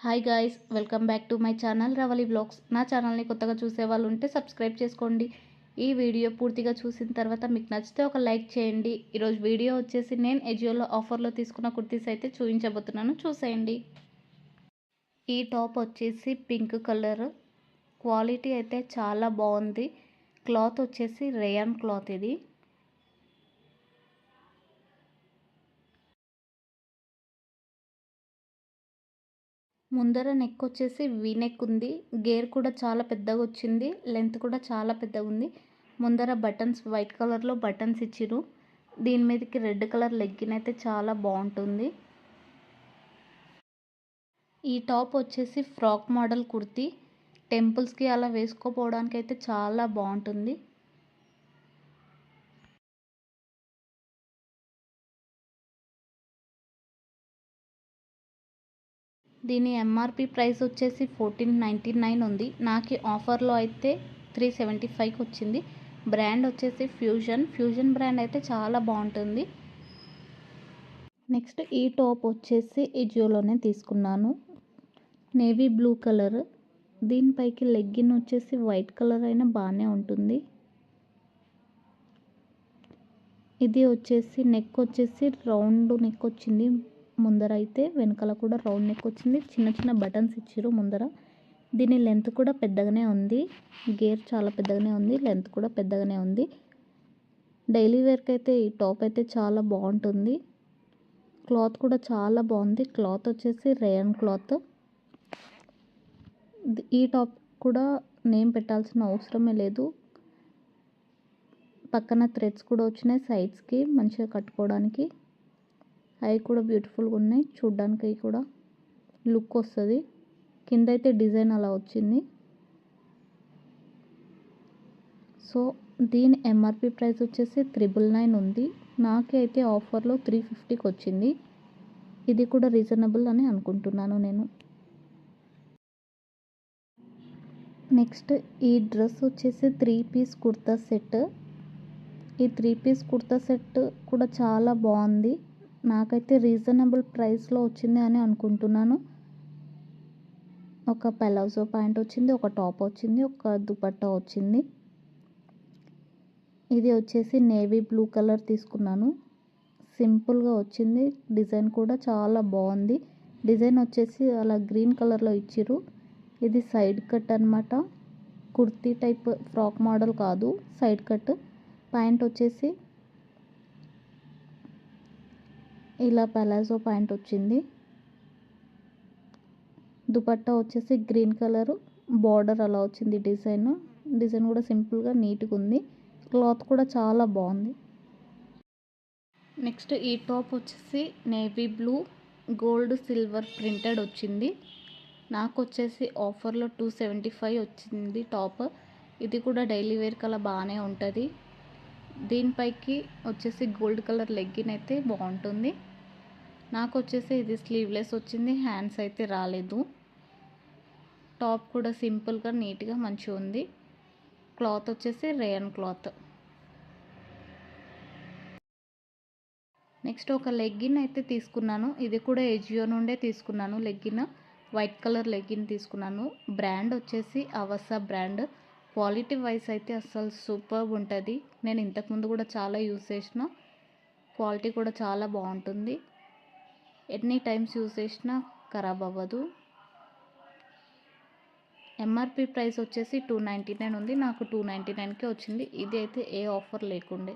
Hi guys, welcome back to my channel Ravali blogs. నా ఛానల్ని కొత్తగా చూసే వాళ్ళు ఉంటే సబ్స్క్రైబ్ చేసుకోండి. ఈ వీడియో పూర్తిగా చూసిన తర్వాత మీకు నచ్చితే ఒక లైక్ చేయండి. ఈరోజు వీడియో వచ్చేసి నేను ఎజియోలో ఆఫర్లో తీసుకున్న కుర్తీస్ అయితే చూపించబోతున్నాను, చూసేయండి. ఈ టాప్ వచ్చేసి పింక్ కలర్, క్వాలిటీ అయితే చాలా బాగుంది. క్లాత్ వచ్చేసి రేయాన్ క్లాత్. ఇది ముందర నెక్ వచ్చేసి వీ నెక్ ఉంది. గేర్ కూడా చాలా పెద్దగా వచ్చింది, లెంత్ కూడా చాలా పెద్దగా ఉంది. ముందర బటన్స్ వైట్ కలర్లో బటన్స్ ఇచ్చిరు. దీని మీదకి రెడ్ కలర్ లెగ్గిన్ అయితే చాలా బాగుంటుంది. ఈ టాప్ వచ్చేసి ఫ్రాక్ మోడల్ కుర్తీ, టెంపుల్స్కి అలా వేసుకోపోవడానికి అయితే చాలా బాగుంటుంది. దీని ఎంఆర్పి ప్రైస్ వచ్చేసి 1499 ఉంది. నాకు ఆఫర్లో అయితే 375కి వచ్చింది. బ్రాండ్ వచ్చేసి ఫ్యూజన్ బ్రాండ్ అయితే చాలా బాగుంటుంది. నెక్స్ట్ ఈ టాప్ వచ్చేసి ఎజియోలోనే తీసుకున్నాను. Navy blue colour. దీనిపైకి లెగ్గిన్ వచ్చేసి వైట్ కలర్ అయినా బాగానే ఉంటుంది. ఇది వచ్చేసి నెక్ వచ్చేసి రౌండ్ నెక్ వచ్చింది ముందర అయితే, వెనకాల కూడా రౌండ్ నెక్ వచ్చింది. చిన్న చిన్న బటన్స్ ఇచ్చారు ముందర. దీని లెంత్ కూడా పెద్దగానే ఉంది. గేర్ చాలా పెద్దగానే ఉంది, లెంత్ కూడా పెద్దగానే ఉంది. డైలీ వేర్కి అయితే ఈ టాప్ అయితే చాలా బాగుంటుంది. క్లాత్ కూడా చాలా బాగుంది. క్లాత్ వచ్చేసి రేయన్ క్లాత్. ఈ టాప్ కూడా నేమ్ పెట్టాల్సిన అవసరమే లేదు. పక్కన థ్రెడ్స్ కూడా వచ్చినాయి సైడ్స్కి మంచిగా కట్టుకోవడానికి. అవి కూడా బ్యూటిఫుల్గా ఉన్నాయి, చూడ్డానికి కూడా లుక్ వస్తుంది. కింద అయితే డిజైన్ అలా వచ్చింది. సో దీని ఎంఆర్పి ప్రైస్ వచ్చేసి 999 ఉంది. నాకైతే ఆఫర్లో 350కి వచ్చింది. ఇది కూడా రీజనబుల్ అని అనుకుంటున్నాను నేను. నెక్స్ట్ ఈ డ్రెస్ వచ్చేసి 3 పీస్ కుర్తా సెట్. ఈ 3 పీస్ కుర్తా సెట్ కూడా చాలా బాగుంది. నాకైతే రీజనబుల్ ప్రైస్లో వచ్చింది అని అనుకుంటున్నాను. ఒక పలాజో ప్యాంట్ వచ్చింది, ఒక టాప్ వచ్చింది, ఒక దుపట్టా వచ్చింది. ఇది వచ్చేసి నేవీ బ్లూ కలర్ తీసుకున్నాను. సింపుల్గా వచ్చింది. డిజైన్ కూడా చాలా బాగుంది. డిజైన్ వచ్చేసి అలా గ్రీన్ కలర్లో ఇచ్చిర్రు. ఇది సైడ్ కట్ అనమాట. కుర్తీ టైప్ ఫ్రాక్ మోడల్ కాదు, సైడ్ కట్. ప్యాంట్ వచ్చేసి ఇలా పలాజో ప్యాంట్ వచ్చింది. దుపట్టా వచ్చేసి గ్రీన్ కలర్, బార్డర్ అలా వచ్చింది. డిజైన్ కూడా సింపుల్గా నీట్గా ఉంది. క్లాత్ కూడా చాలా బాగుంది. నెక్స్ట్ ఈ టాప్ వచ్చేసి navy blue gold silver printed వచ్చింది. నాకు వచ్చేసి ఆఫర్లో 275 వచ్చింది టాప్. ఇది కూడా డైలీ వేర్ కలా బాగానే ఉంటుంది. దీనిపైకి వచ్చేసి గోల్డ్ కలర్ లెగ్గిన్ అయితే బాగుంటుంది. నాకు వచ్చేసి ఇది స్లీవ్లెస్ వచ్చింది, హ్యాండ్స్ అయితే రాలేదు. టాప్ కూడా సింపుల్గా నీట్గా మంచిగా ఉంది. క్లాత్ వచ్చేసి రేయన్ క్లాత్. నెక్స్ట్ ఒక లెగ్గిన్ అయితే తీసుకున్నాను. ఇది కూడా ఎజియో నుండే తీసుకున్నాను. లెగ్గిన్ వైట్ కలర్ లెగ్గిన్ తీసుకున్నాను. బ్రాండ్ వచ్చేసి అవసా బ్రాండ్. క్వాలిటీ వైజ్ అయితే అసలు సూపర్బ్ ఉంటుంది. నేను ఇంతకుముందు కూడా చాలా యూజ్ చేసిన. క్వాలిటీ కూడా చాలా బాగుంటుంది. ఎన్ని టైమ్స్ యూజ్ చేసినా ఖరాబ్ అవ్వదు. ఎంఆర్పి ప్రైస్ వచ్చేసి 299 ఉంది. నాకు 299కే వచ్చింది. ఇది అయితే ఏ ఆఫర్ లేకుండే.